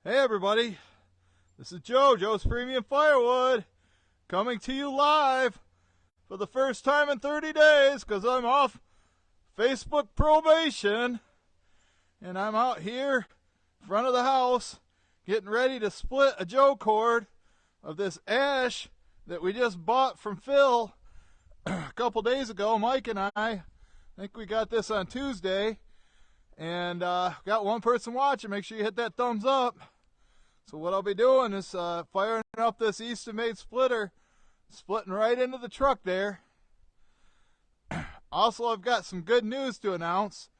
Hey everybody, this is Joe's Premium Firewood, coming to you live for the first time in 30 days because I'm off Facebook probation, and I'm out here in front of the house getting ready to split a Joe cord of this ash that we just bought from Phil a couple days ago. Mike and I think we got this on Tuesday, and got one person watching. Make sure you hit that thumbs up. So what I'll be doing is firing up this Easton-made splitter, splitting right into the truck there. Also, I've got some good news to announce,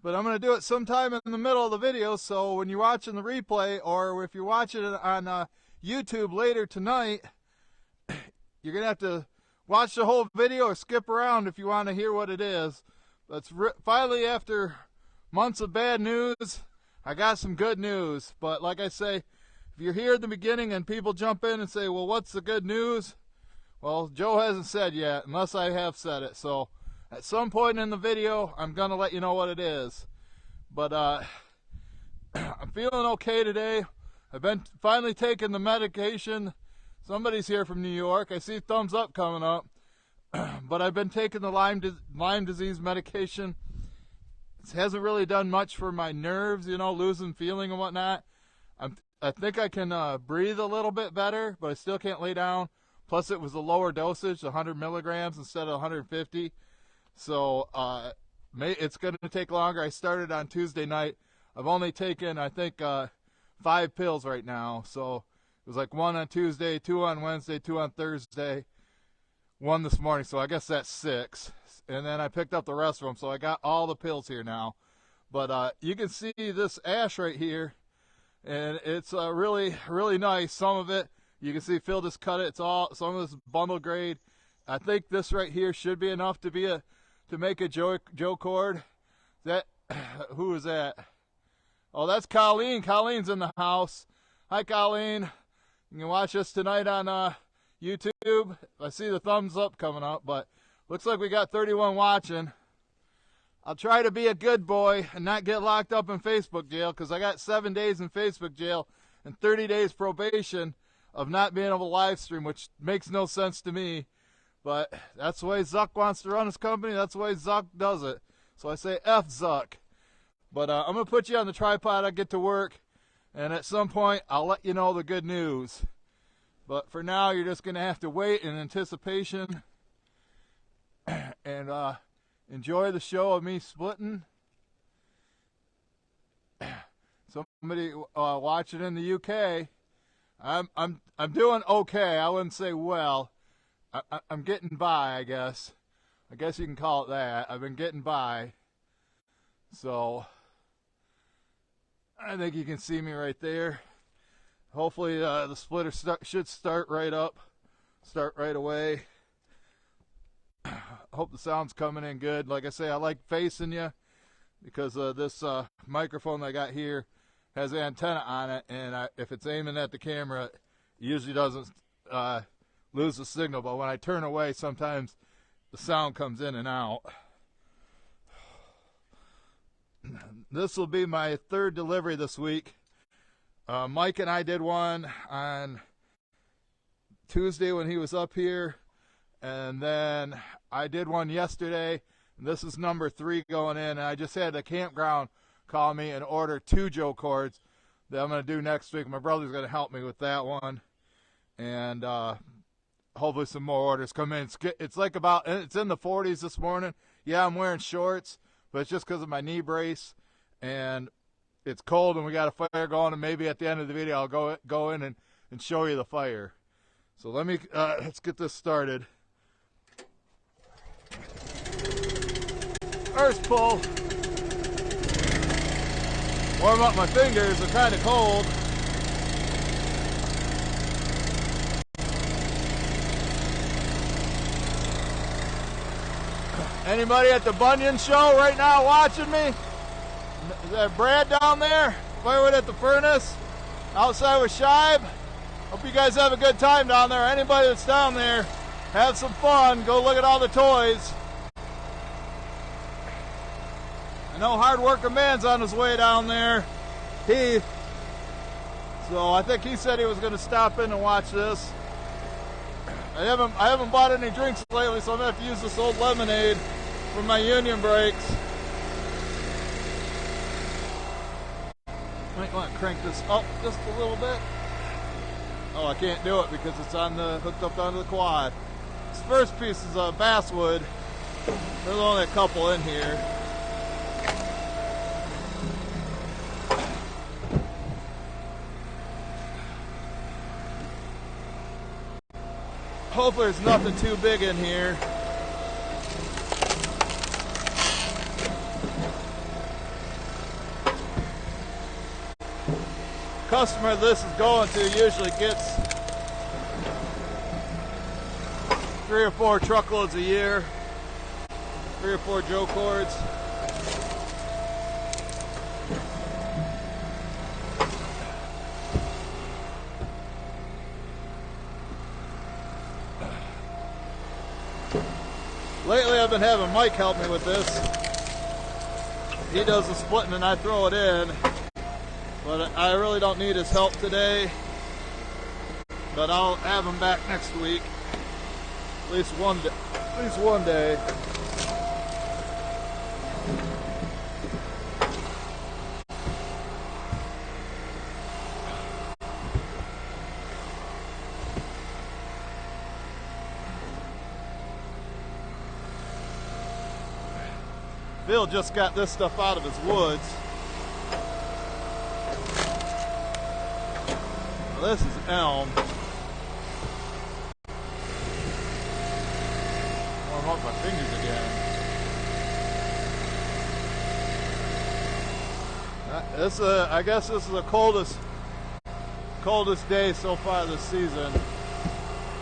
but I'm going to do it sometime in the middle of the video, so when you're watching the replay, or if you're watching it on YouTube later tonight, you're going to have to watch the whole video or skip around if you want to hear what it is. But finally, after months of bad news, I got some good news. But like I say, if you're here at the beginning and people jump in and say, well, what's the good news? Well, Joe hasn't said yet, unless I have said it. So at some point in the video, I'm going to let you know what it is. But I'm feeling okay today. I've been finally taking the medication. Somebody's here from New York. I see thumbs up coming up. But I've been taking the Lyme disease medication. It hasn't really done much for my nerves, you know, losing feeling and whatnot. I think I can breathe a little bit better, but I still can't lay down. Plus, it was a lower dosage, 100 milligrams instead of 150. So it's going to take longer. I started on Tuesday night. I've only taken, I think, 5 pills right now. So it was like 1 on Tuesday, 2 on Wednesday, 2 on Thursday, 1 this morning. So I guess that's 6. And then I picked up the rest of them, so I got all the pills here now. But you can see this ash right here, and it's really, really nice. Some of it, you can see Phil just cut it. It's all, some of this bundle grade. I think this right here should be enough to make a Joe cord. Who is that? Oh, that's Colleen. Colleen's in the house. Hi, Colleen. You can watch us tonight on YouTube. I see the thumbs up coming up, but looks like we got 31 watching. I'll try to be a good boy and not get locked up in Facebook jail, because I got 7 days in Facebook jail and 30 days probation of not being able to live stream, which makes no sense to me. But that's the way Zuck wants to run his company. That's the way Zuck does it. So I say F Zuck. But I'm going to put you on the tripod. I get to work, and at some point I'll let you know the good news. But for now, you're just going to have to wait in anticipation and enjoy the show of me splitting. Somebody watching in the UK. I'm doing okay. I wouldn't say well. I'm getting by, I guess. I guess you can call it that. I've been getting by. So I think you can see me right there. Hopefully the splitter should start right up. Start right away. Hope the sound's coming in good. Like I say, I like facing you because this microphone that I got here has an antenna on it, and if it's aiming at the camera, it usually doesn't lose the signal. But when I turn away, sometimes the sound comes in and out. This will be my 3rd delivery this week. Mike and I did one on Tuesday when he was up here. And then I did one yesterday, and this is number 3 going in. And I just had the campground call me and order 2 Joe cords that I'm going to do next week. My brother's going to help me with that one. And hopefully some more orders come in. It's like it's in the 40s this morning. Yeah, I'm wearing shorts, but it's just because of my knee brace. And it's cold, and we got a fire going. And maybe at the end of the video, I'll go in and show you the fire. So let's get this started. First pull. Warm up my fingers, they're kind of cold. Anybody at the Bunyan show right now watching me? Is that Brad down there? Firewood at the furnace? Outside with Shibe? Hope you guys have a good time down there. Anybody that's down there, have some fun. Go look at all the toys. I know hard working man's on his way down there. Heath. So I think he said he was going to stop in and watch this. I haven't bought any drinks lately, so I'm going to have to use this old lemonade for my union brakes. Might want to crank this up just a little bit. Oh, I can't do it because it's on the hooked up onto the quad. This first piece is a basswood. There's only a couple in here. Hopefully there's nothing too big in here. Customer this is going to usually gets 3 or 4 truckloads a year, 3 or 4 Joe cords. Lately I've been having Mike help me with this. He does the splitting and I throw it in. But I really don't need his help today. But I'll have him back next week. At least one day. Bill just got this stuff out of his woods. Well, this is elm. Warm up my fingers again. I guess this is the coldest day so far this season.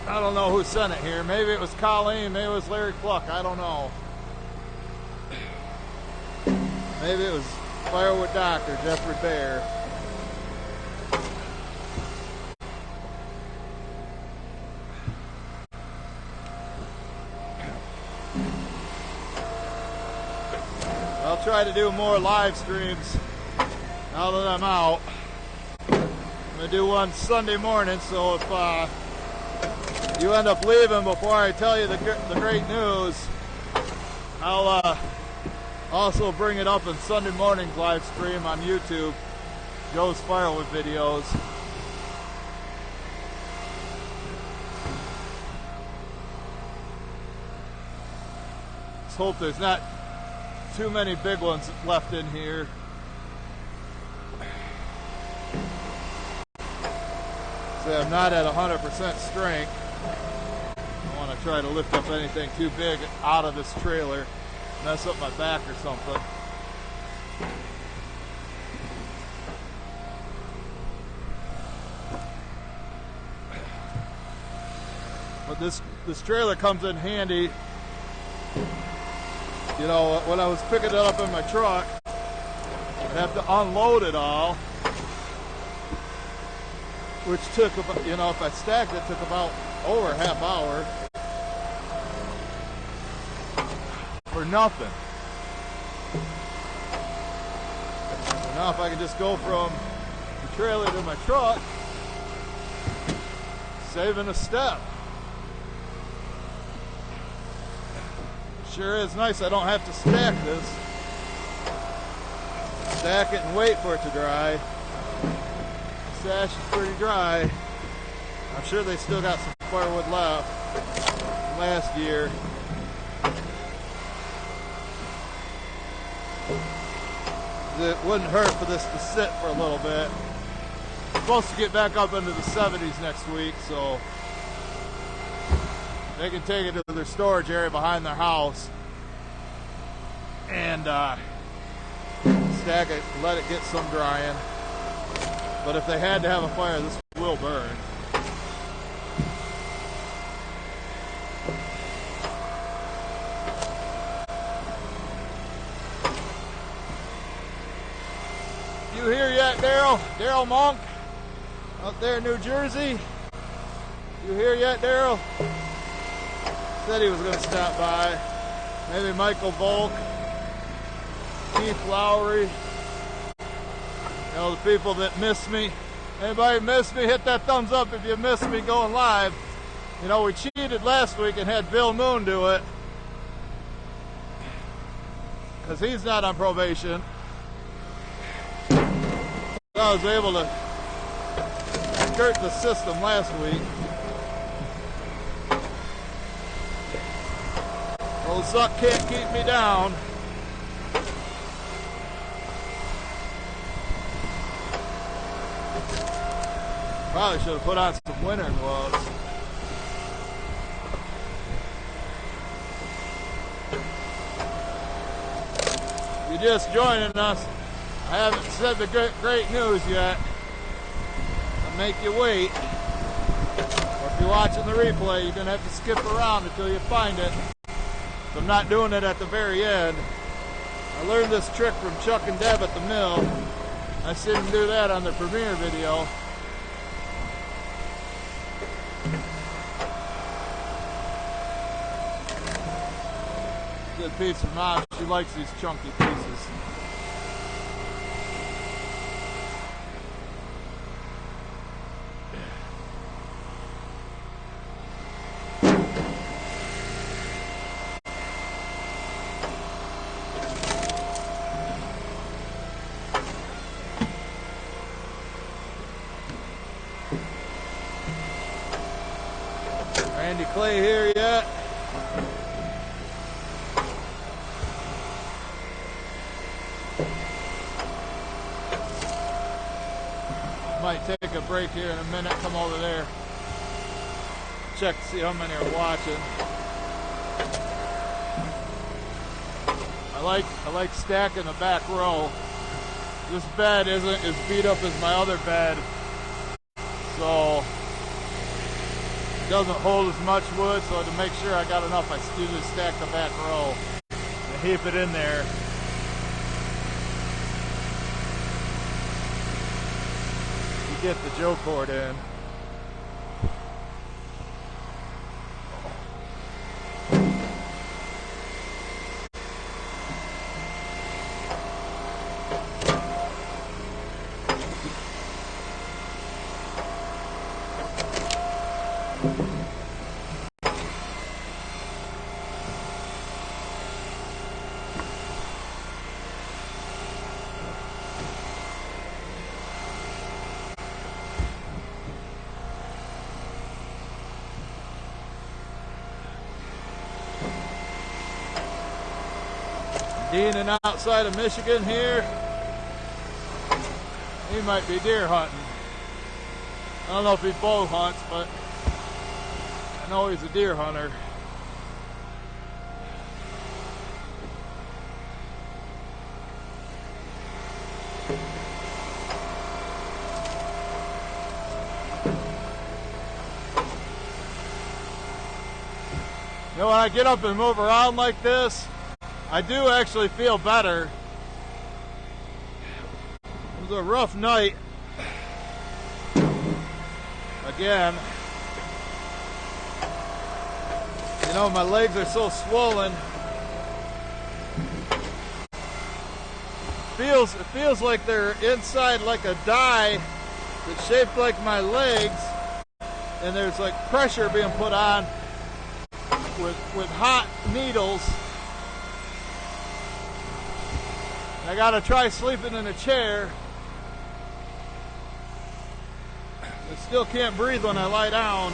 I don't know who sent it here. Maybe it was Colleen, maybe it was Larry Cluck, I don't know. Maybe it was Firewood Doc or Jeffrey Bear. I'll try to do more live streams now that I'm out. I'm going to do one Sunday morning, so if you end up leaving before I tell you the great news, I'll also bring it up in Sunday morning's live stream on YouTube, Joe's Firewood videos. Let's hope there's not too many big ones left in here. See, I'm not at 100% strength. I don't want to try to lift up anything too big out of this trailer. Mess up my back or something. But this trailer comes in handy. You know, when I was picking it up in my truck, I'd have to unload it all, which took about, you know, if I stacked it, took about over a half hour. For nothing. So now if I can just go from the trailer to my truck, saving a step. Sure is nice I don't have to stack this. Stack it and wait for it to dry. The sash is pretty dry. I'm sure they still got some firewood left from last year. It wouldn't hurt for this to sit for a little bit. It's supposed to get back up into the 70s next week, so they can take it to their storage area behind their house and stack it, let it get some drying. But if they had to have a fire, this will burn. You here yet, Daryl? Daryl Monk up there in New Jersey? You here yet, Daryl? Said he was going to stop by. Maybe Michael Volk, Keith Lowry. You know, the people that miss me Anybody missed me? Hit that thumbs up if you missed me going live. You know, we cheated last week and had Bill Moon do it, because he's not on probation. So I was able to skirt the system last week. Old Zuck can't keep me down. Probably should have put on some winter gloves. If you're just joining us, I haven't said the great news yet. I'll make you wait. Or if you're watching the replay, you're going to have to skip around until you find it. So I'm not doing it at the very end. I learned this trick from Chuck and Deb at the mill. I seen them do that on their premiere video. Good piece for Mom. She likes these chunky pieces. Randy Clay here yet? Might take a break here in a minute, come over there, check to see how many are watching. I like stacking the back row. This bed isn't as beat up as my other bed, so it doesn't hold as much wood, so to make sure I got enough, I usually stack the back row and heap it in there. Get the Joe cord in. Dean and outside of Michigan here. He might be deer hunting. I don't know if he bow hunts, but I know he's a deer hunter. You know, when I get up and move around like this, I do actually feel better. It was a rough night. Again. You know, my legs are so swollen. It feels like they're inside like a die that's shaped like my legs, and there's like pressure being put on with hot needles. I gotta try sleeping in a chair. I still can't breathe when I lie down.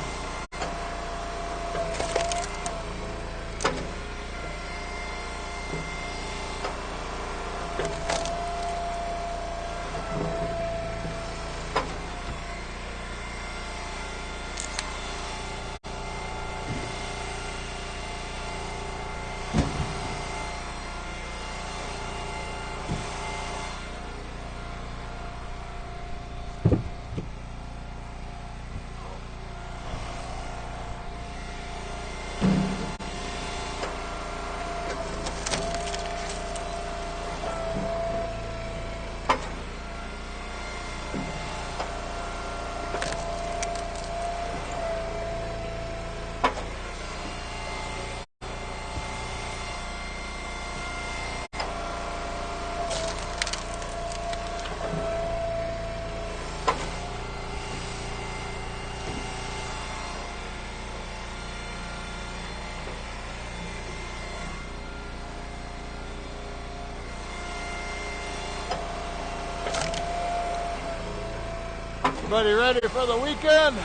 Everybody ready for the weekend?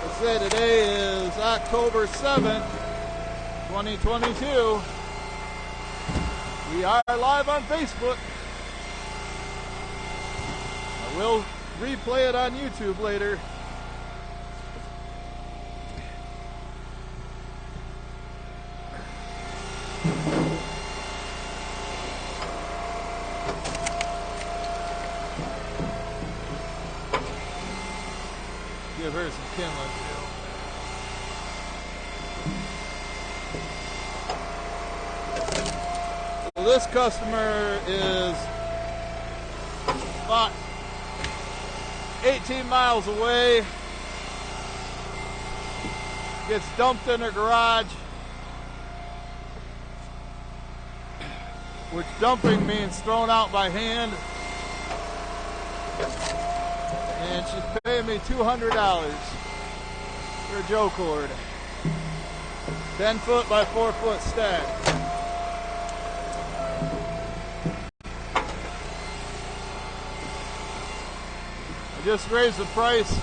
Let's say today is October 7th, 2022. We are live on Facebook. I will replay it on YouTube later. Give her some kindling. So this customer is about 18 miles away. Gets dumped in her garage, which dumping means thrown out by hand. And she's paying me $200 for a Joe cord. 10 foot by 4 foot stack. I just raised the price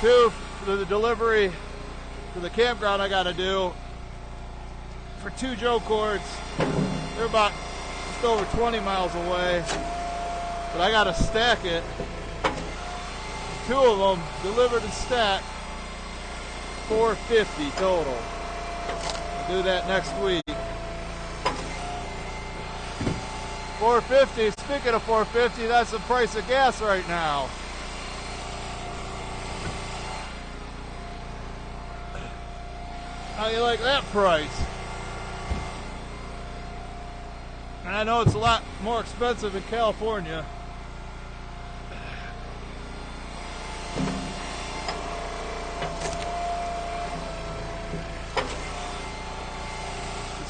too for the delivery to the campground I gotta do for 2 Joe cords. They're about just over 20 miles away, but I gotta stack it. 2 of them delivered and stacked, $450 total. I'll do that next week. $450. Speaking of $450, that's the price of gas right now. How you like that price? And I know it's a lot more expensive in California.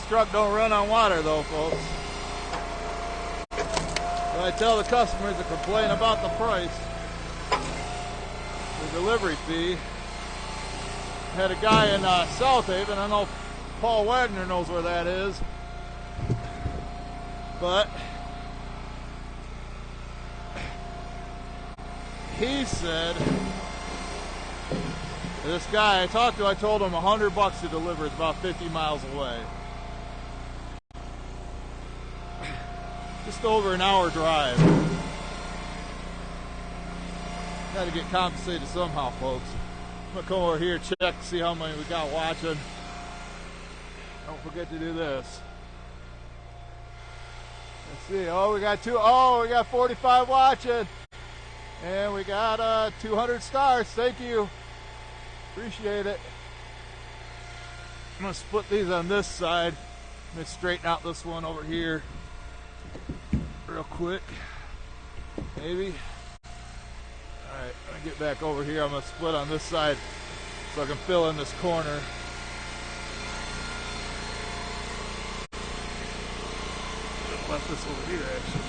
Truck don't run on water though, folks. So I tell the customers to complain about the price, the delivery fee. Had a guy in South Haven, I know Paul Wagner knows where that is, but he said, this guy I talked to, I told him $100 to deliver. It's about 50 miles away. Just over an hour drive. Got to get compensated somehow, folks. I'm going to come over here, check, see how many we got watching. Don't forget to do this. Let's see. Oh, we got 45 watching. And we got 200 stars. Thank you. Appreciate it. I'm going to split these on this side. I'm going to straighten out this one over here real quick. Maybe. Alright, I'm going to get back over here. I'm going to split on this side so I can fill in this corner. Left this over here, actually.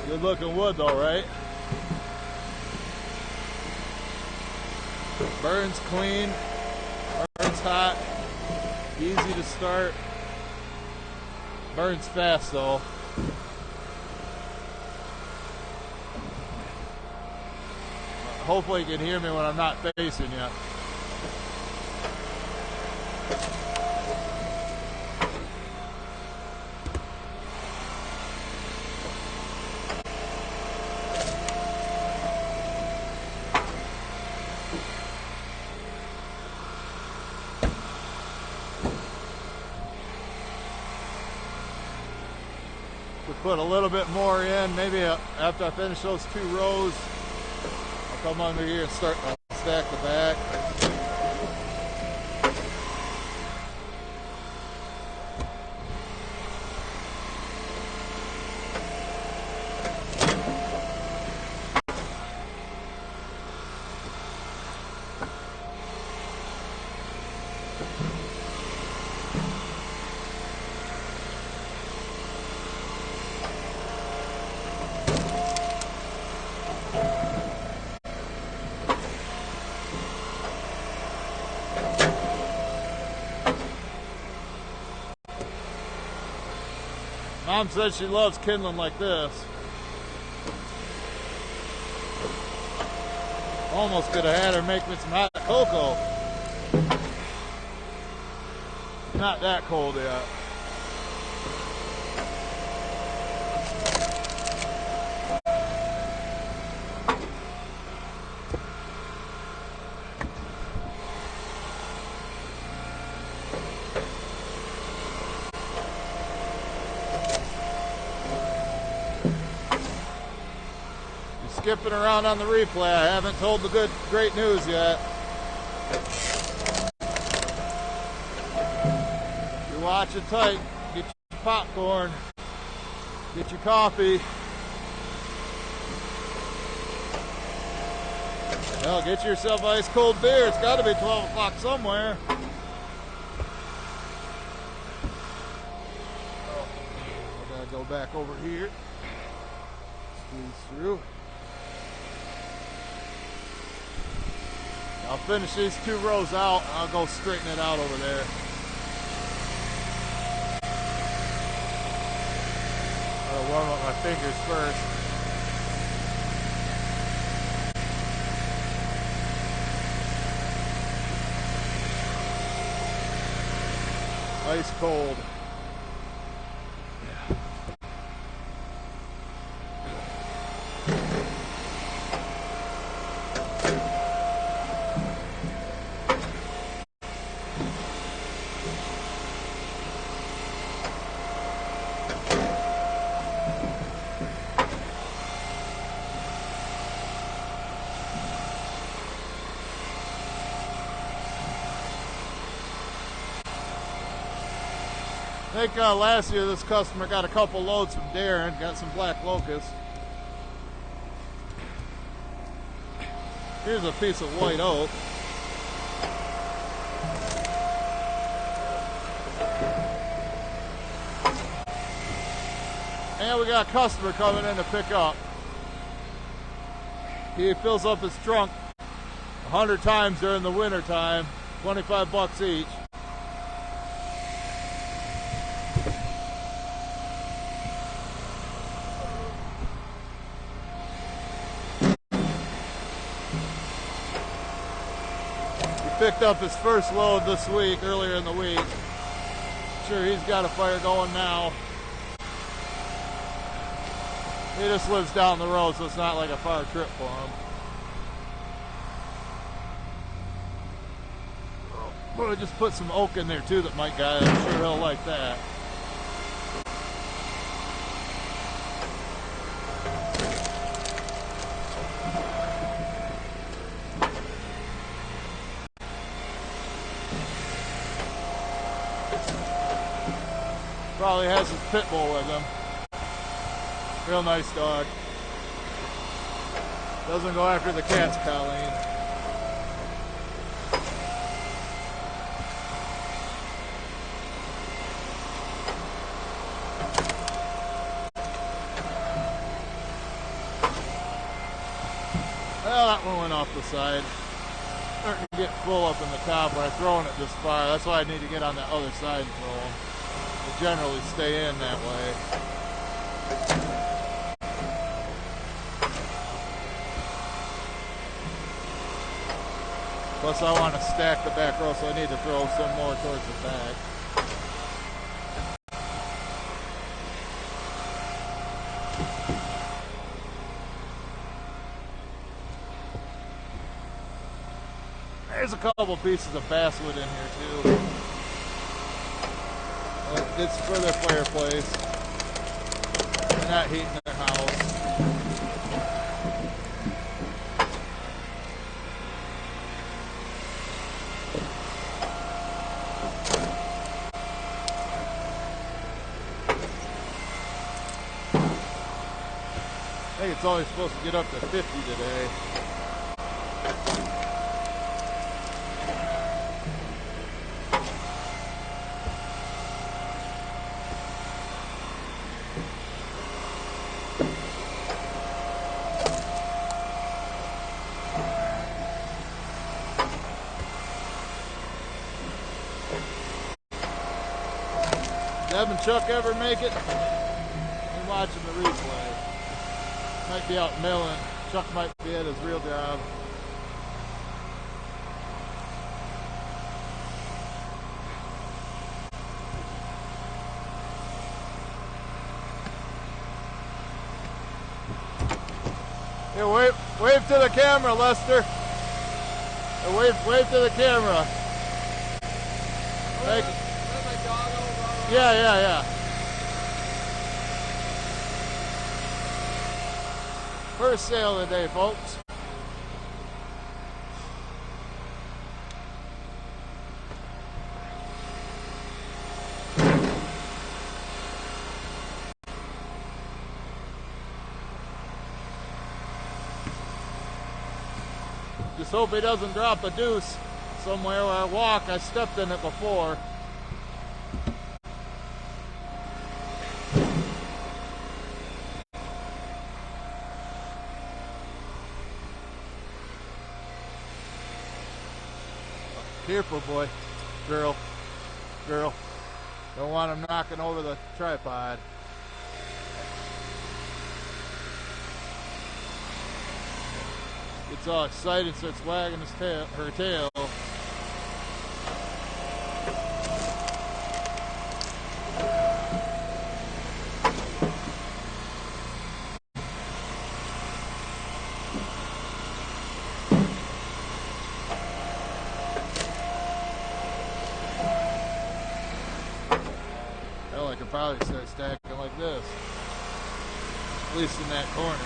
Good looking wood though, right? Burns clean, burns hot, easy to start, burns fast though. Hopefully you can hear me when I'm not facing you. Put a little bit more in, maybe after I finish those 2 rows, I'll come under here and start to stack the back. Mom said she loves kindling like this. Almost could have had her make me some hot cocoa. Not that cold yet. Skipping around on the replay. I haven't told the great news yet. You're watching tight. Get your popcorn. Get your coffee. Hell, get yourself ice cold beer. It's got to be 12 o'clock somewhere. Oh, I gotta go back over here. Squeeze through. I'll finish these 2 rows out. I'll go straighten it out over there. I'll warm up my fingers first. Ice cold. I think last year this customer got a couple loads from Darren, got some black locust. Here's a piece of white oak. And we got a customer coming in to pick up. He fills up his trunk 100 times during the winter time, 25 bucks each. Picked up his first load this week, earlier in the week. Sure, he's got a fire going now. He just lives down the road, so it's not like a far trip for him. But I just put some oak in there too that Mike got. I'm sure he'll like that. Probably has his pit bull with him. Real nice dog. Doesn't go after the cats, Colleen. Well, that one went off the side. Starting to get full up in the top when I'm throwing it this far. That's why I need to get on the other side and throw them. They generally stay in that way. Plus I want to stack the back row, so I need to throw some more towards the back. There's a couple pieces of basswood in here too. It's for their fireplace. They're not heating their house. I think it's only supposed to get up to 50 today. Deb and Chuck ever make it? watching the replay. Might be out milling. Chuck might be at his real job. Here, wave to the camera, Lester. Here, wave to the camera. Thank you. Yeah. First sale of the day, folks. Just hope he doesn't drop a deuce somewhere where I walk. I stepped in it before. Careful, boy. Girl. Don't want him knocking over the tripod. Gets all excited, starts wagging her tail. Hell, I could probably start stacking like this. At least in that corner.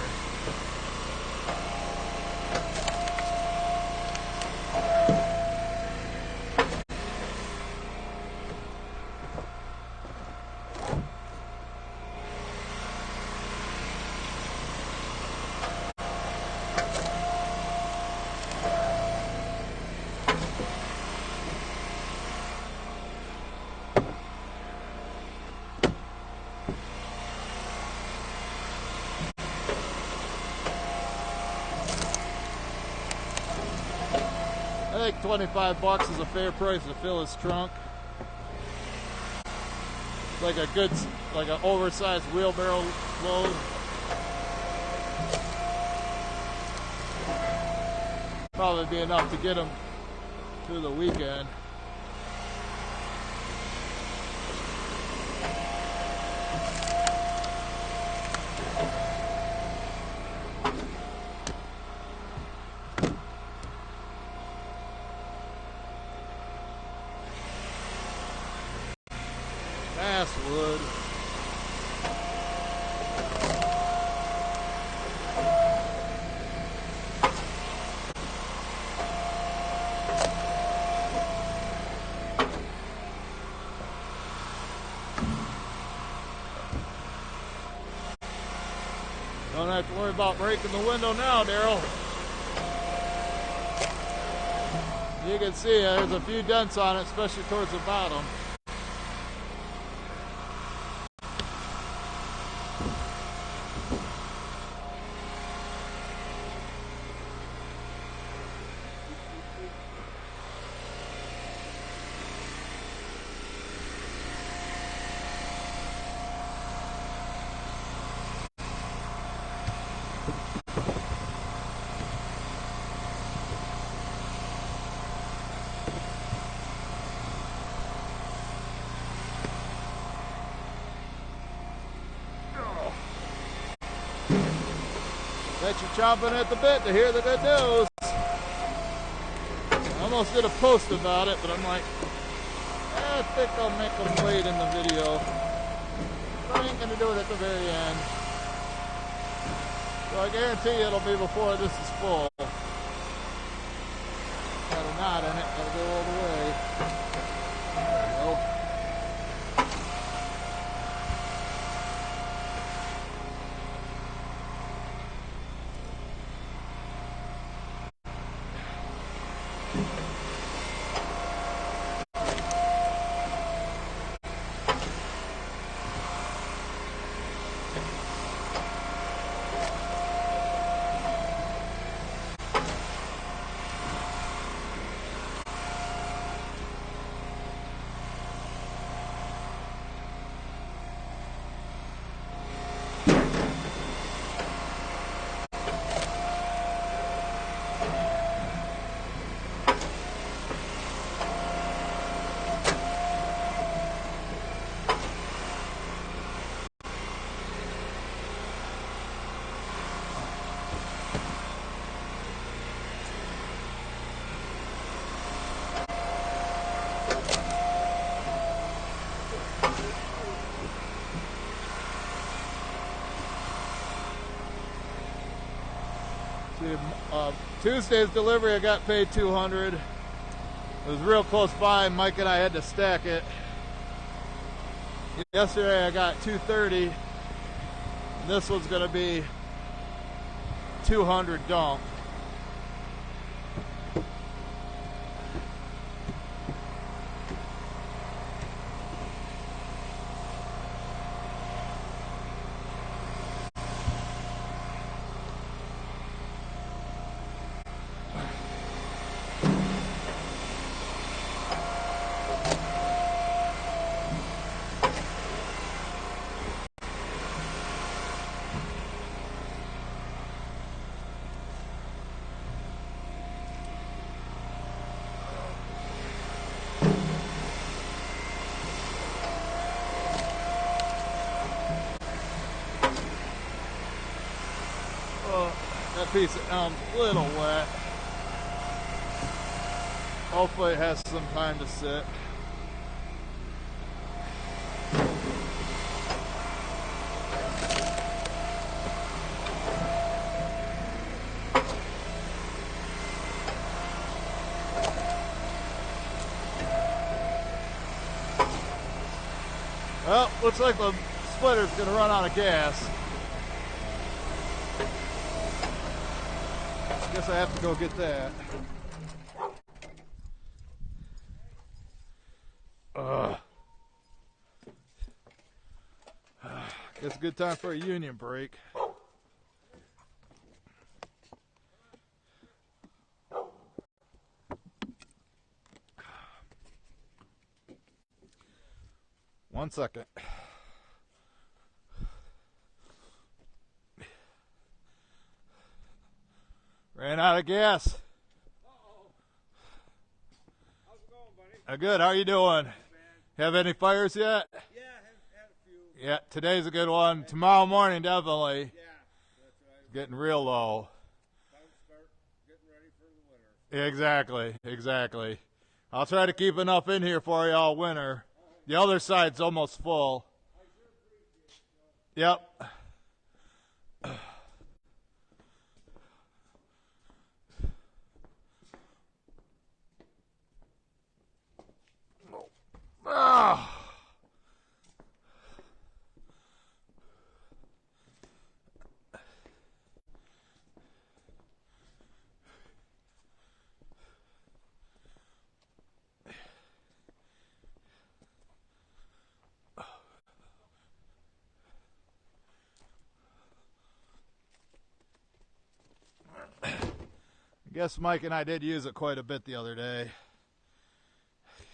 I think 25 bucks is a fair price to fill his trunk. It's like a good, like an oversized wheelbarrow load. Probably be enough to get him through the weekend. Firewood. Don't have to worry about breaking the window now, Daryl. You can see there's a few dents on it, especially towards the bottom. Bet you're chomping at the bit to hear the good news. I almost did a post about it, but I'm like, I think I'll make them wait in the video. I ain't going to do it at the very end. So I guarantee you it'll be before this is full. Got a knot in it, gotta go all the way. There we go. Tuesday's delivery, I got paid $200. It was real close by, and Mike and I had to stack it. Yesterday I got $230. This one's gonna be $200 dump. That piece of elm's a little wet. Hopefully it has some time to sit. Well, looks like the splitter's gonna run out of gas. Guess I have to go get that. Guess a good time for a union break. One second. Ran out of gas. How's it going, buddy? Good. How are you doing? Have any fires yet? Yeah, had a few. Yeah, today's a good one. Tomorrow morning, definitely. Yeah, that's right. Getting real low. Time to start getting ready for the winter. Exactly. I'll try to keep enough in here for you all winter. The other side's almost full. Yep. Ah. I guess Mike and I did use it quite a bit the other day.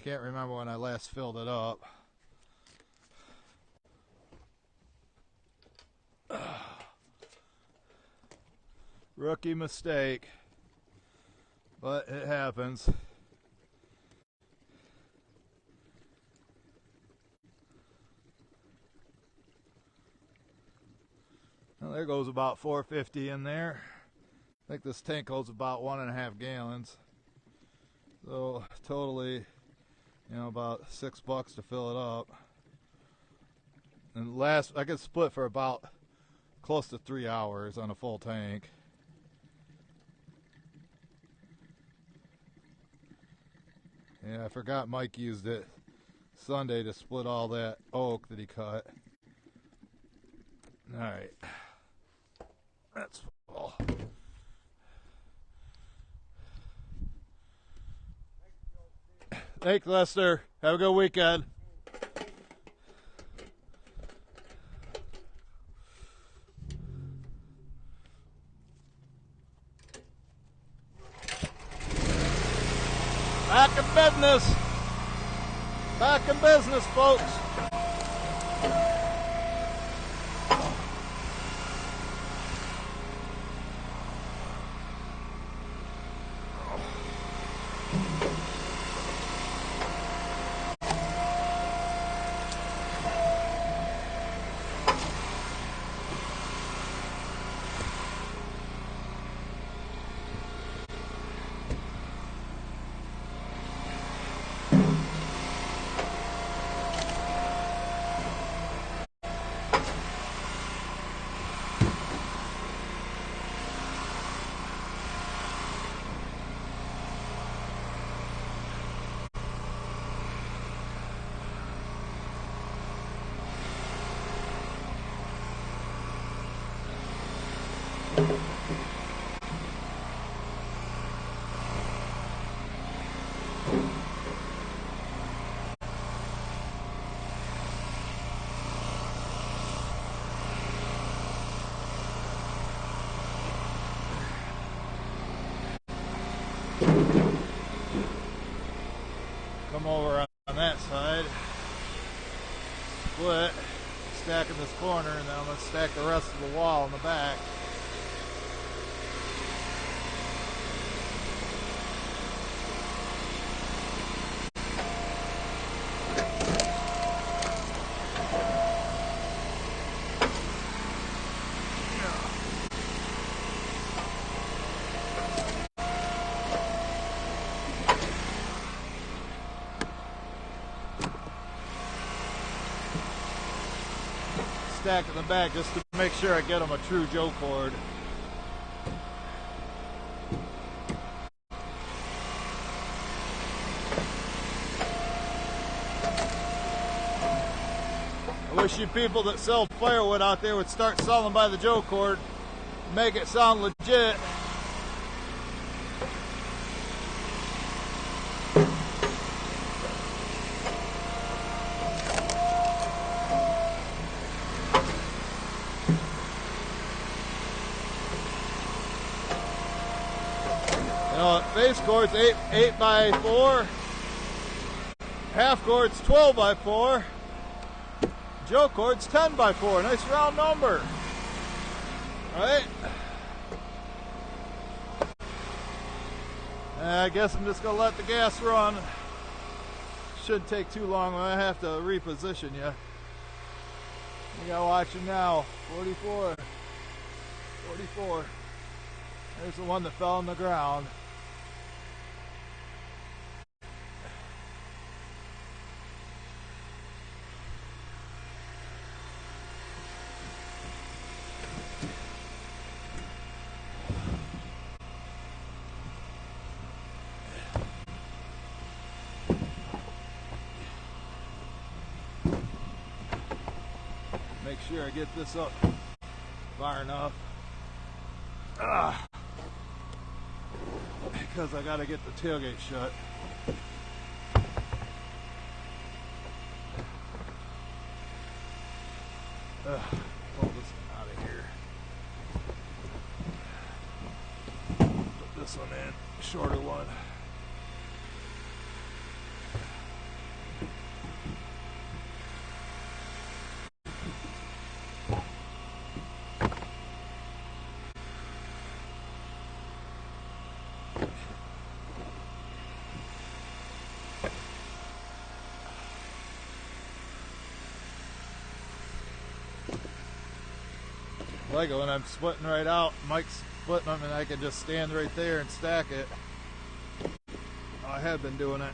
Can't remember when I last filled it up. Rookie mistake, but it happens. Well, there goes about 450 in there. I think this tank holds about 1.5 gallons. So totally, about $6 to fill it up. And I could split for about close to 3 hours on a full tank. Yeah, I forgot Mike used it Sunday to split all that oak that he cut. Alright. That's full. Thanks, Lester. Have a good weekend. Back in business. Back in business, folks. Come over on that side, split, stack in this corner, and then I'm going to stack the rest of the wall in the back. Stack in the back just to make sure I get them a true Joe cord. I wish you people that sell firewood out there would start selling by the Joe cord, make it sound legit. Base cord's 8 by 4. Half cord's 12 by 4. Joe cord's 10 by 4. Nice round number. Right? I guess I'm just gonna let the gas run. Shouldn't take too long. I have to reposition you. You gotta watch it now. 44. 44. There's the one that fell on the ground. Make sure I get this up far enough. Because I gotta get the tailgate shut. Pull this out of here. Put this one in, shorter one. I like it when I'm splitting right out, Mike's splitting them, and I can just stand right there and stack it. I have been doing it.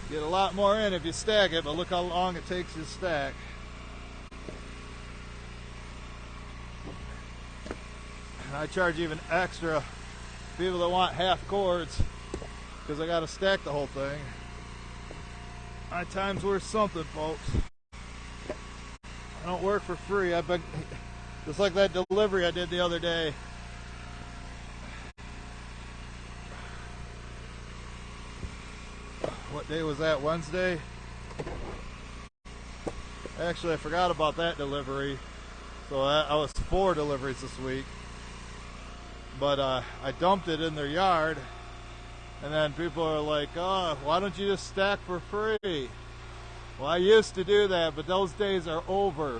Get a lot more in if you stack it, but look how long it takes to stack. I charge even extra people that want half cords because I got to stack the whole thing. My time's worth something, folks. I don't work for free. I've been just like that delivery I did the other day. What day was that? Wednesday? Actually, I forgot about that delivery. So I was 4 deliveries this week. But I dumped it in their yard, and then people are like, oh, why don't you just stack for free? Well, I used to do that, but those days are over.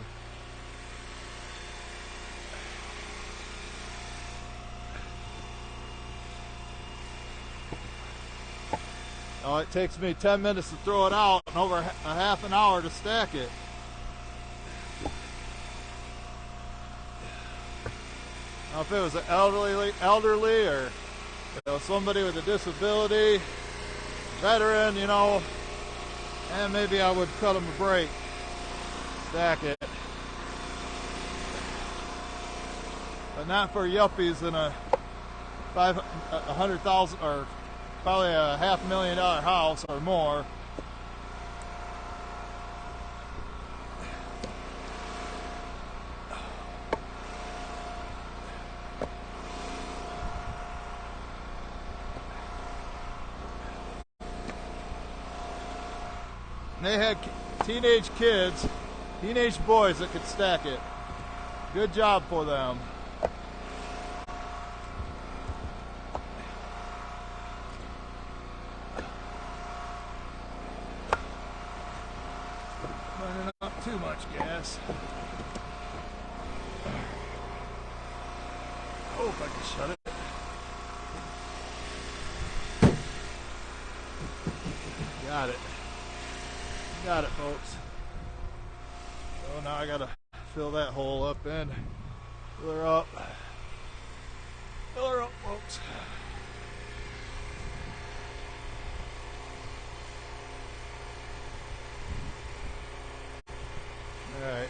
Oh, it takes me 10 minutes to throw it out and over a half an hour to stack it. Now, if it was an elderly or somebody with a disability, veteran, and maybe I would cut them a break, stack it. But not for yuppies in a $100,000 or probably a $500,000 house or more. They had teenage kids, teenage boys that could stack it. Good job for them. Running up too much gas. Hope I can shut it. Got it. Got it, folks. So now I gotta fill that hole up and fill her up. Fill her up, folks. Alright,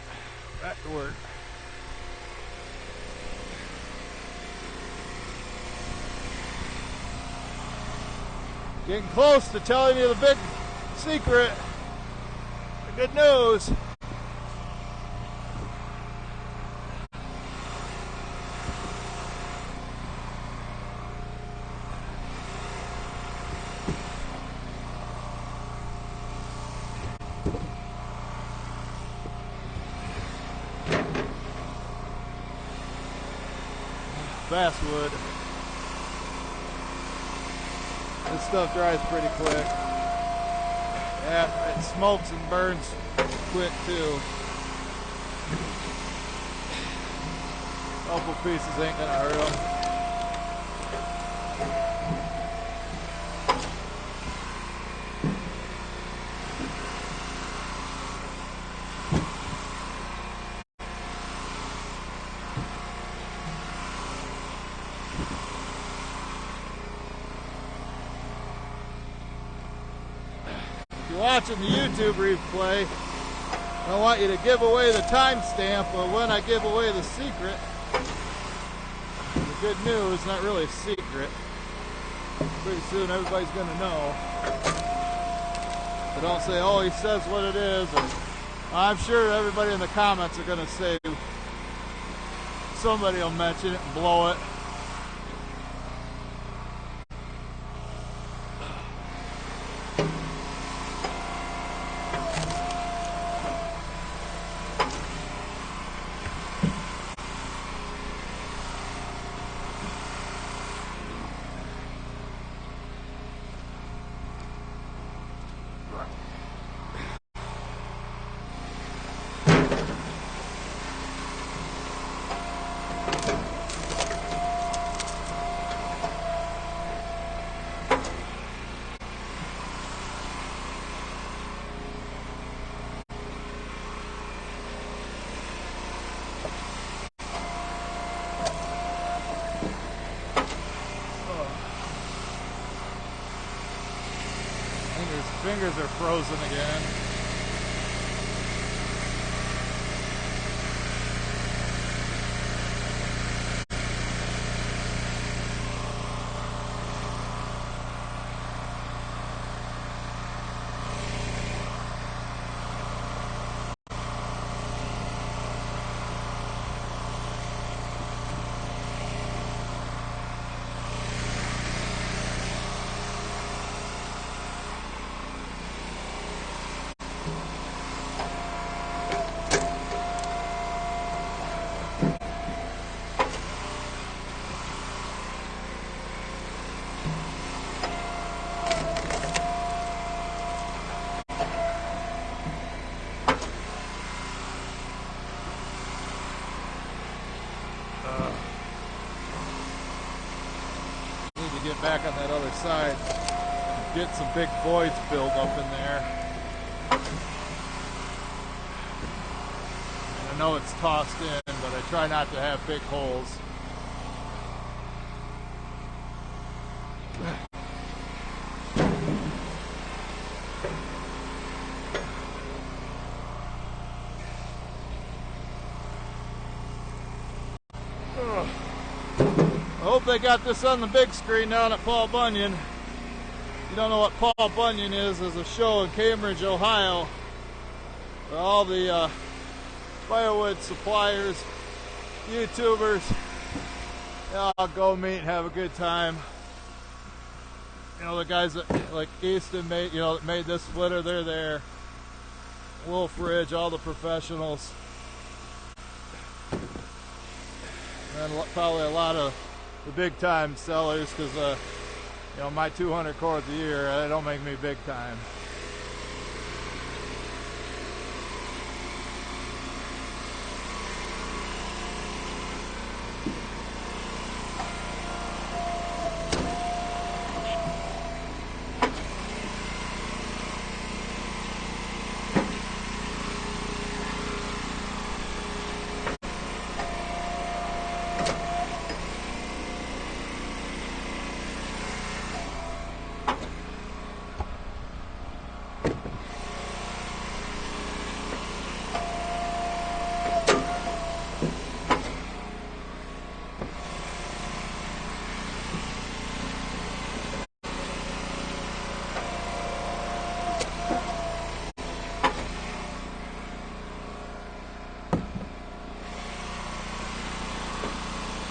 back to work. Getting close to telling you the big secret. The good news. Basswood. This stuff dries pretty quick. Yeah, it smokes and burns quick too. Couple pieces ain't gonna hurt them. Watching the YouTube replay, I want you to give away the timestamp of when I give away the secret. The good news, not really a secret. Pretty soon everybody's going to know. But don't say, oh, he says what it is. Or, I'm sure everybody in the comments are going to say, somebody will mention it and blow it. Fingers are frozen again. Get back on that other side, get some big voids filled up in there. And I know it's tossed in, but I try not to have big holes. Hope they got this on the big screen down at Paul Bunyan. If you don't know what Paul Bunyan is a show in Cambridge, Ohio, where all the firewood suppliers, YouTubers, they all go meet and have a good time. You know, the guys that, like Easton made, you know, that made this splitter, they're there. Wolf Ridge, all the professionals. And probably a lot of the big time sellers, because you know, my 200 cords a year, they don't make me big time.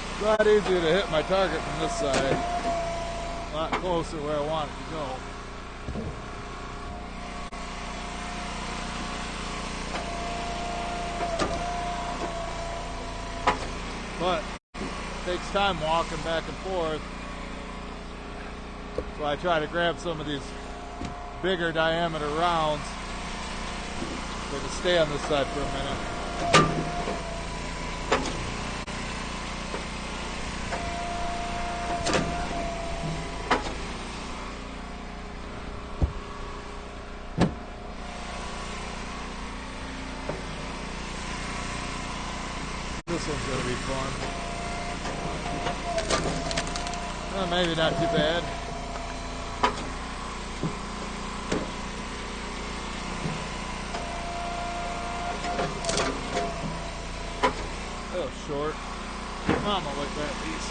It's a lot easier to hit my target from this side. A lot closer where I want it to go. But it takes time walking back and forth. So I try to grab some of these bigger diameter rounds. So to stay on this side for a minute. This one's going to be fun. Maybe not too bad. A little short. I'm going to look at these.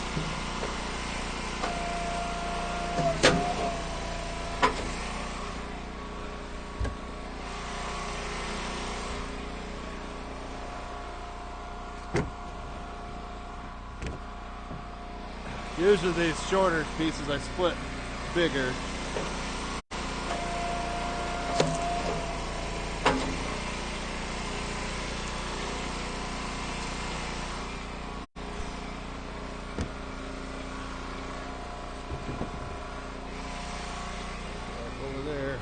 Usually these shorter pieces I split bigger. Over there.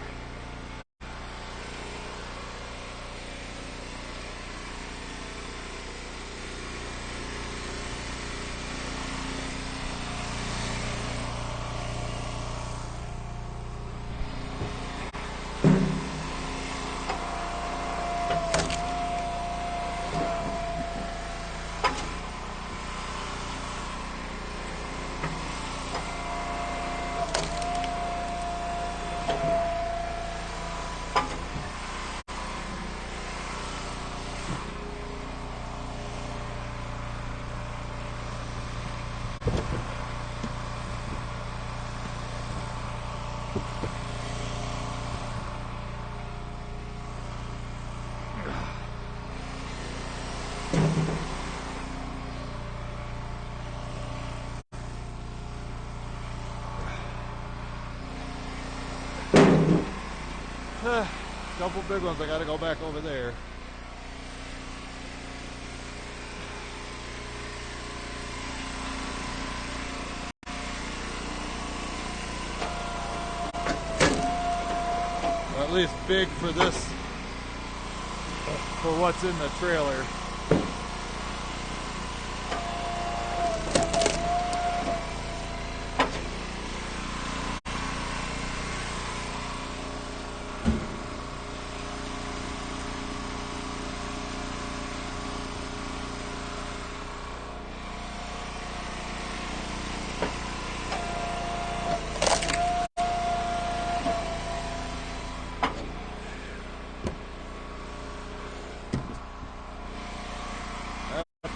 Couple big ones, I gotta go back over there. Or at least big for this, for what's in the trailer.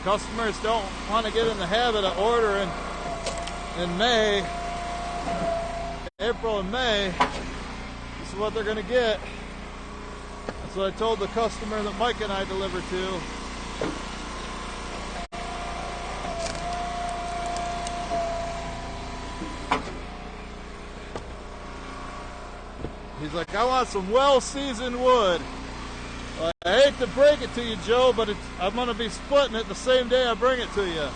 Customers don't want to get in the habit of ordering in May, April and May, this is what they're going to get. That's what I told the customer that Mike and I delivered to. He's like, I want some well-seasoned wood. Well, I hate to break it to you, Joe, but I'm going to be splitting it the same day I bring it to you.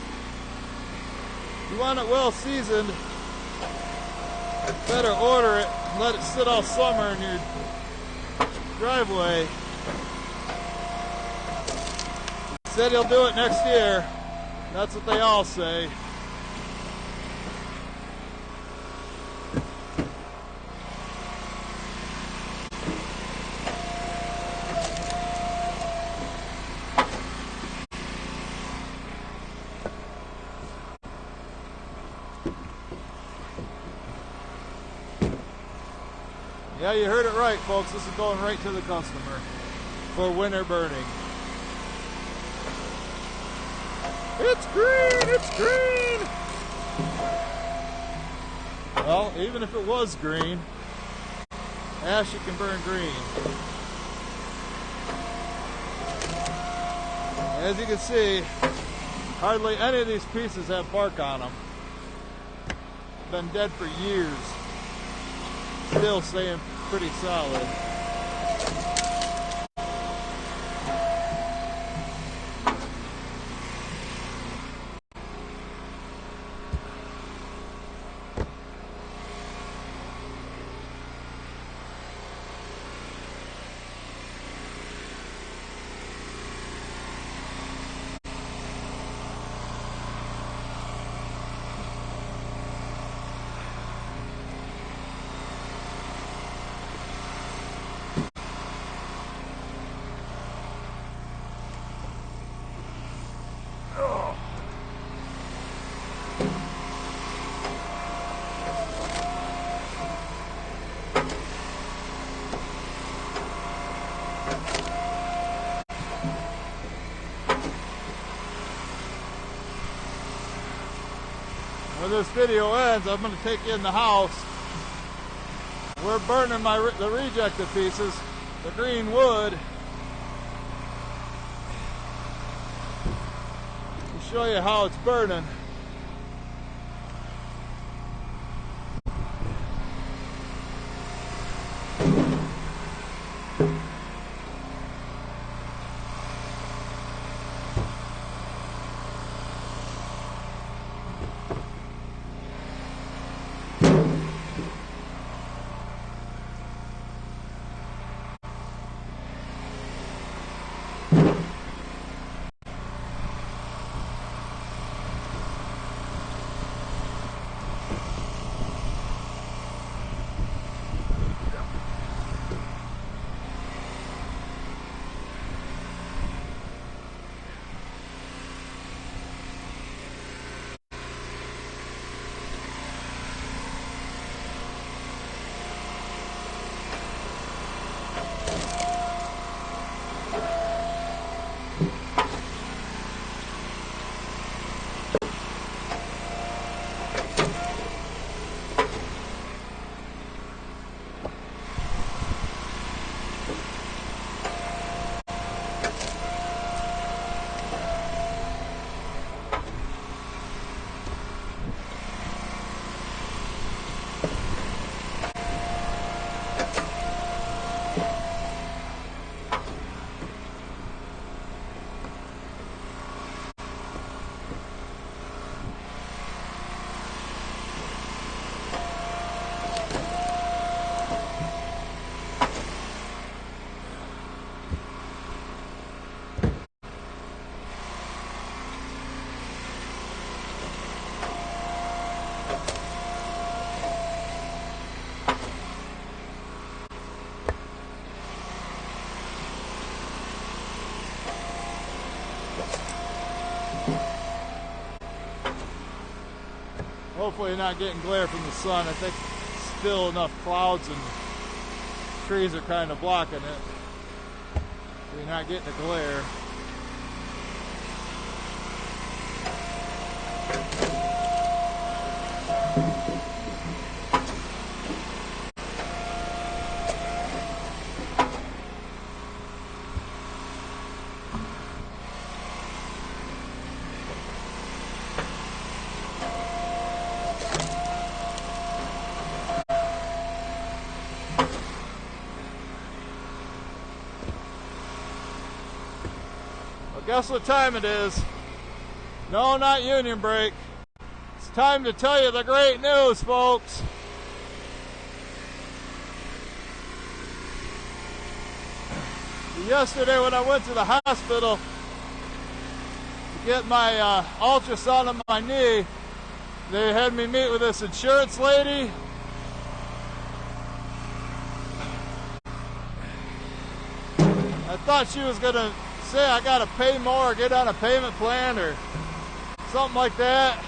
If you want it well-seasoned, you better order it and let it sit all summer in your driveway. He said he'll do it next year. That's what they all say. Yeah, you heard it right, folks. This is going right to the customer for winter burning. It's green! It's green! Well, even if it was green, ash, you can burn green. As you can see, hardly any of these pieces have bark on them. Been dead for years. Still staying pretty solid. When this video ends, I'm going to take you in the house. We're burning the rejected pieces, the green wood. I'll show you how it's burning. Hopefully you're not getting glare from the sun. I think still enough clouds and trees are kind of blocking it. So you're not getting the glare. But guess what time it is? No, not union break. It's time to tell you the great news, folks. Yesterday when I went to the hospital to get my ultrasound on my knee, they had me meet with this insurance lady. I thought she was going to say I got to pay more or get on a payment plan or something like that.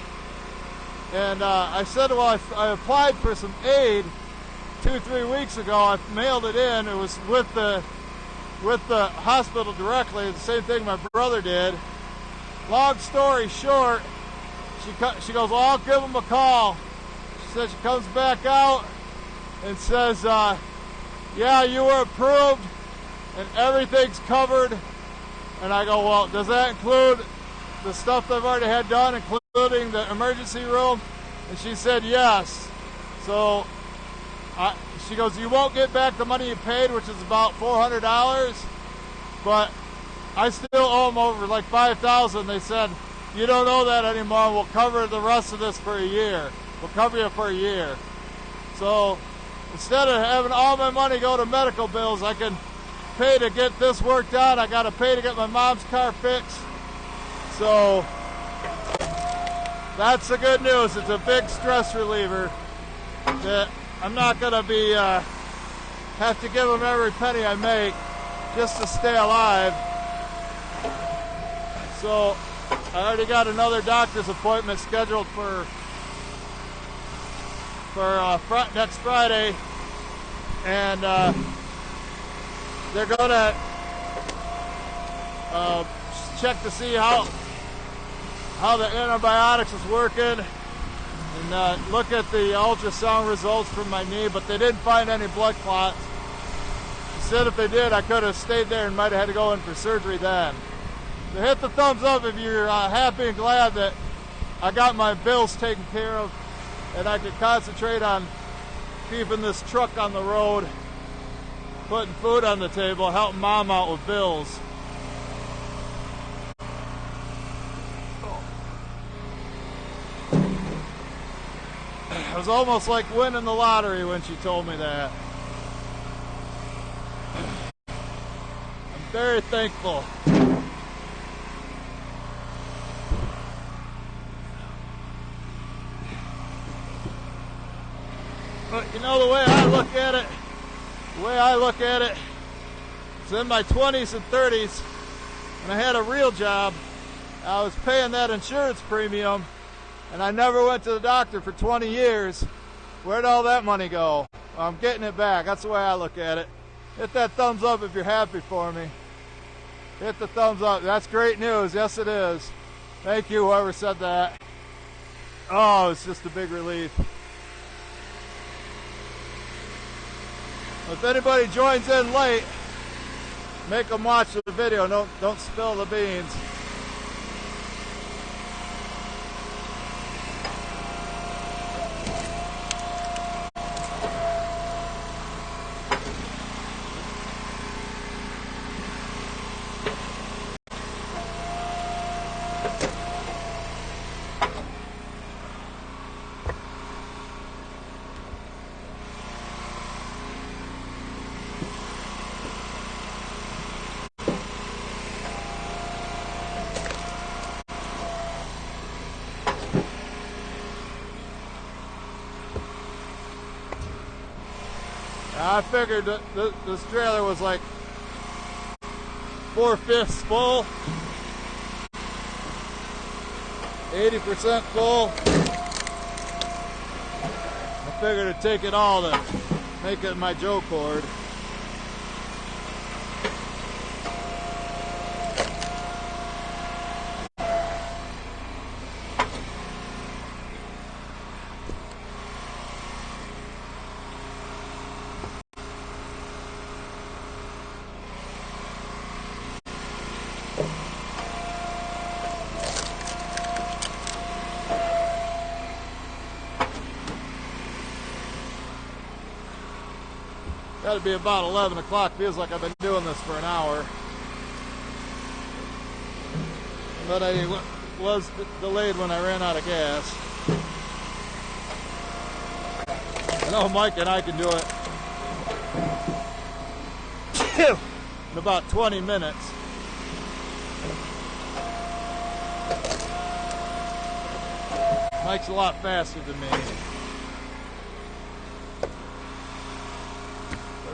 And I said, well, I applied for some aid 2-3 weeks ago. I mailed it in. It was with the hospital directly. The same thing my brother did. Long story short, she goes, well, I'll give him a call. She said she comes back out and says, yeah, you were approved and everything's covered. And I go, well, does that include the stuff that I've already had done, including the emergency room? And she said yes. So she goes, you won't get back the money you paid, which is about $400, but I still owe them over like $5,000. They said, you don't owe that anymore. We'll cover the rest of this for a year. We'll cover you for a year. So instead of having all my money go to medical bills, I can pay to get this worked out. I got to pay to get my mom's car fixed. So that's the good news. It's a big stress reliever that I'm not going to be have to give them every penny I make just to stay alive. So I already got another doctor's appointment scheduled for next Friday, and they're going to check to see how the antibiotics is working and look at the ultrasound results from my knee, but they didn't find any blood clots. They said if they did, I could have stayed there and might have had to go in for surgery then. So hit the thumbs up if you're happy and glad that I got my bills taken care of and I could concentrate on keeping this truck on the road, putting food on the table, helping Mom out with bills. It was almost like winning the lottery when she told me that. I'm very thankful. But you know, the way I look at it, it's in my 20s and 30s, when I had a real job, I was paying that insurance premium, and I never went to the doctor for 20 years. Where'd all that money go? Well, I'm getting it back. That's the way I look at it. Hit that thumbs up if you're happy for me. Hit the thumbs up. That's great news. Yes, it is. Thank you, whoever said that. Oh, it's just a big relief. If anybody joins in late, make them watch the video. Don't spill the beans. I figured that this trailer was like 4/5 full, 80% full. I figured it'd take it all to make it my Joe cord. Got to be about 11 o'clock. Feels like I've been doing this for an hour. but I was delayed when I ran out of gas. I know Mike and I can do it in about 20 minutes. Mike's a lot faster than me. But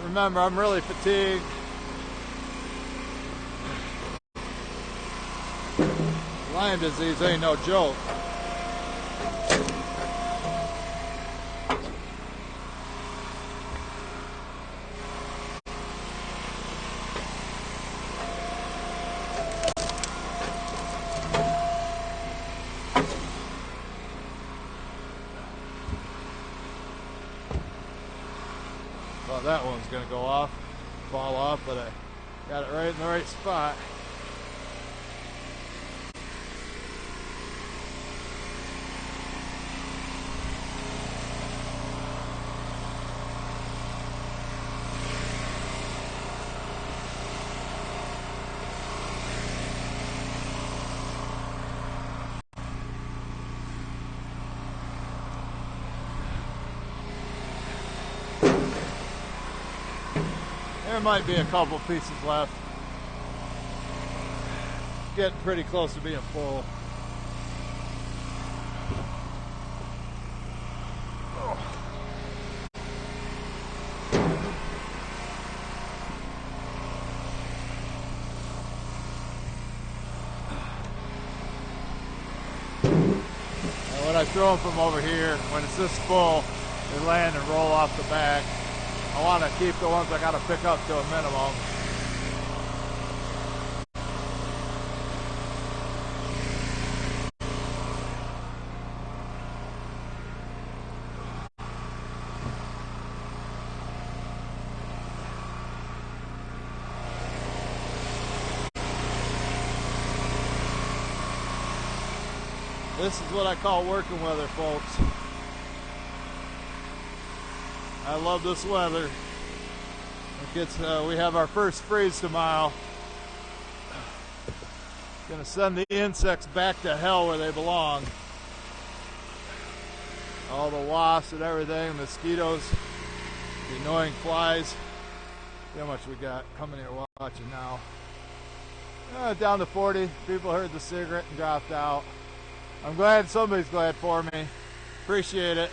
remember, I'm really fatigued. Lyme disease ain't no joke. Thought that one's gonna go off, fall off, but I got it right in the right spot. There might be a couple pieces left. Getting pretty close to being full. And when I throw them from over here, when it's this full, they land and roll off the back. I want to keep the ones I got to pick up to a minimum. This is what I call working weather, folks. I love this weather. It gets, we have our first freeze tomorrow. Gonna send the insects back to hell where they belong. All the wasps and everything, mosquitoes, the annoying flies. See how much we got coming here watching now. Down to 40. People heard the cigarette and dropped out. I'm glad somebody's glad for me. Appreciate it.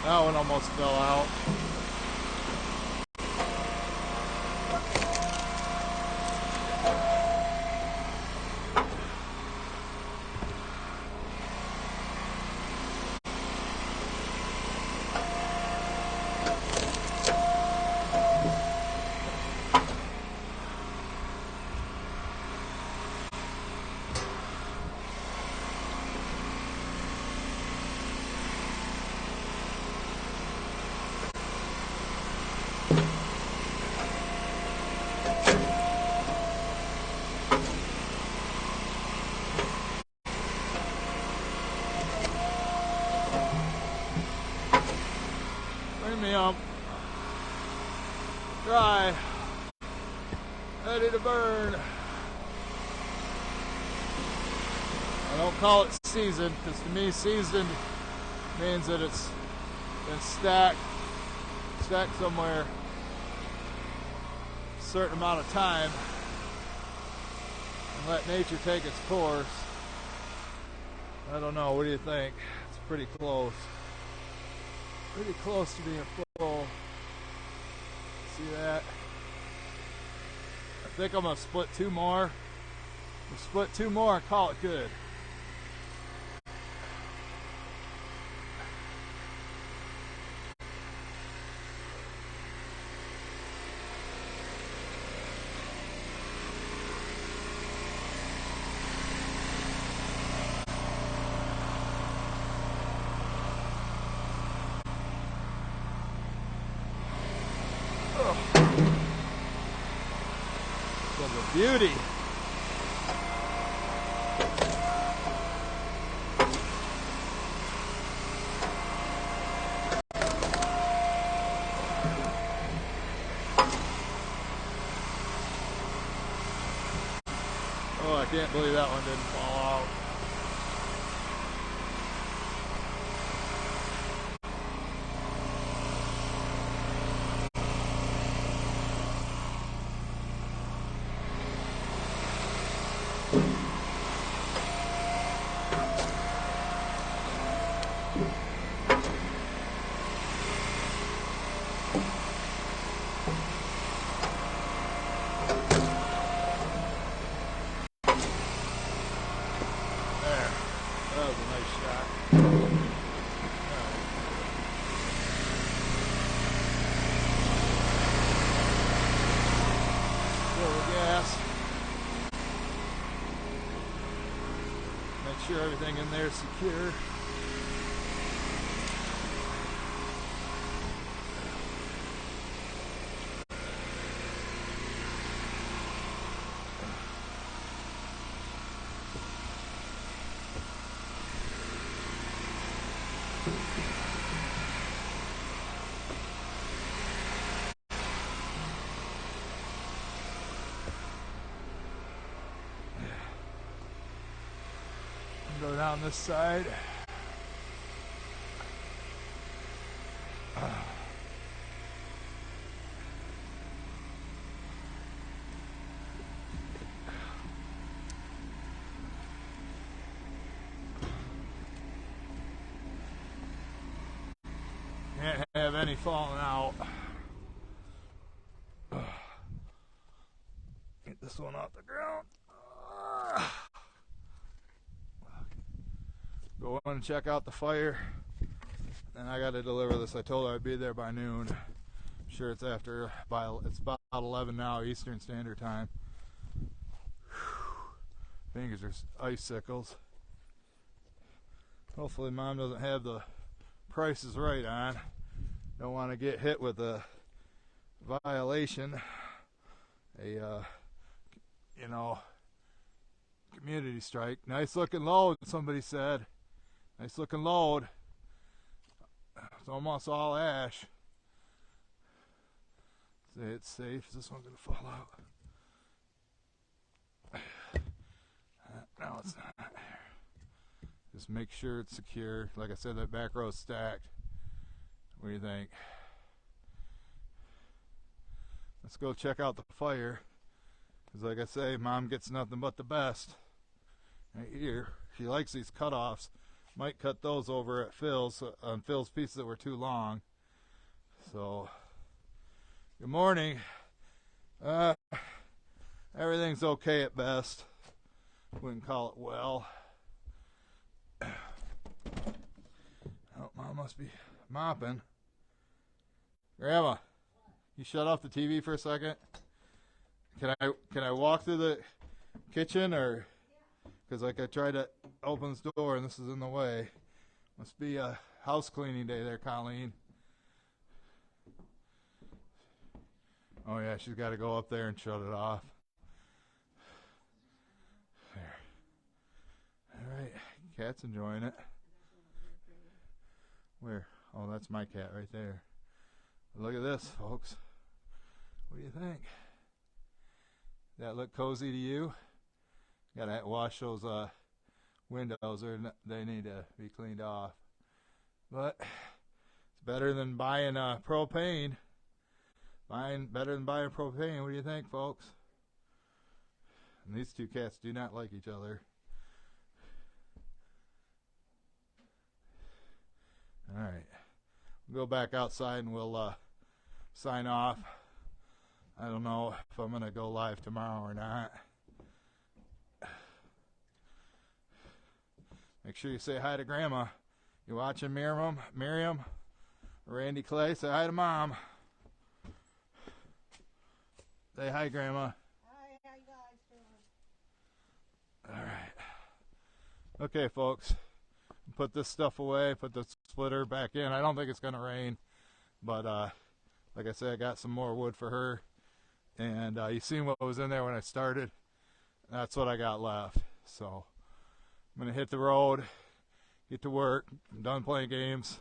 That one almost fell out. dry. Ready to burn. I don't call it seasoned, because to me seasoned means that it's been stacked somewhere a certain amount of time and let nature take its course. I don't know, what do you think? It's pretty close. Pretty close to being full. See that? I think I'm going to split two more. We'll split two more and call it good. Beauty. Oh, I can't believe that one didn't fall out. Make sure everything in there is secure. Go down this side. Can't have any falling out. Get this one off the ground. Go in and check out the fire. And I got to deliver this. I told her I'd be there by noon. I'm sure it's it's about 11 now, Eastern Standard Time. Fingers are icicles. Hopefully Mom doesn't have the prices right on. Don't want to get hit with a violation. Community strike. Nice looking load, somebody said. Nice looking load. It's almost all ash. Say it's safe. Is this one going to fall out? No, it's not. Just make sure it's secure. Like I said, that back row's stacked. What do you think? Let's go check out the fire. Because like I say, Mom gets nothing but the best. Right here. She likes these cutoffs. Might cut those over at Phil's, on Phil's pieces that were too long. So, good morning. Everything's okay at best. Wouldn't call it well. Oh, Mom must be mopping. Grandma, you shut off the TV for a second? Can I walk through the kitchen, or because like I tried to open this door and this is in the way. Must be a house cleaning day there, Colleen. Oh yeah, she's got to go up there and shut it off. There. All right, cat's enjoying it. Where? Oh, that's my cat right there. Look at this, folks. What do you think? That look cozy to you? Gotta wash those windows, or they need to be cleaned off. But it's better than buying propane. Better than buying propane. What do you think, folks? And these two cats do not like each other. All right, we'll go back outside and we'll sign off. I don't know if I'm gonna go live tomorrow or not. Make sure you say hi to Grandma. You watching, Miriam, Randy Clay? Say hi to Mom. Say hi, Grandma. Hi, how you guys doing? All right. Okay, folks. Put this stuff away. Put the splitter back in. I don't think it's gonna rain, but like I said, I got some more wood for her, and you seen what was in there when I started. That's what I got left. So I'm gonna hit the road, get to work. I'm done playing games,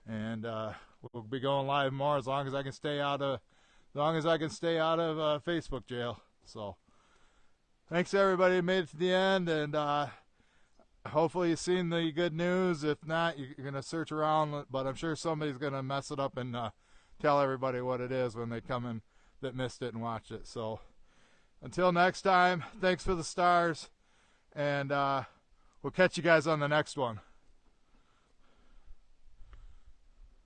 and we'll be going live more as long as I can stay out of Facebook jail. So thanks everybody who made it to the end, and hopefully you've seen the good news. If not, you're going to search around, but I'm sure somebody's going to mess it up and tell everybody what it is when they come in that missed it and watch it. So until next time, thanks for the stars, and we'll catch you guys on the next one.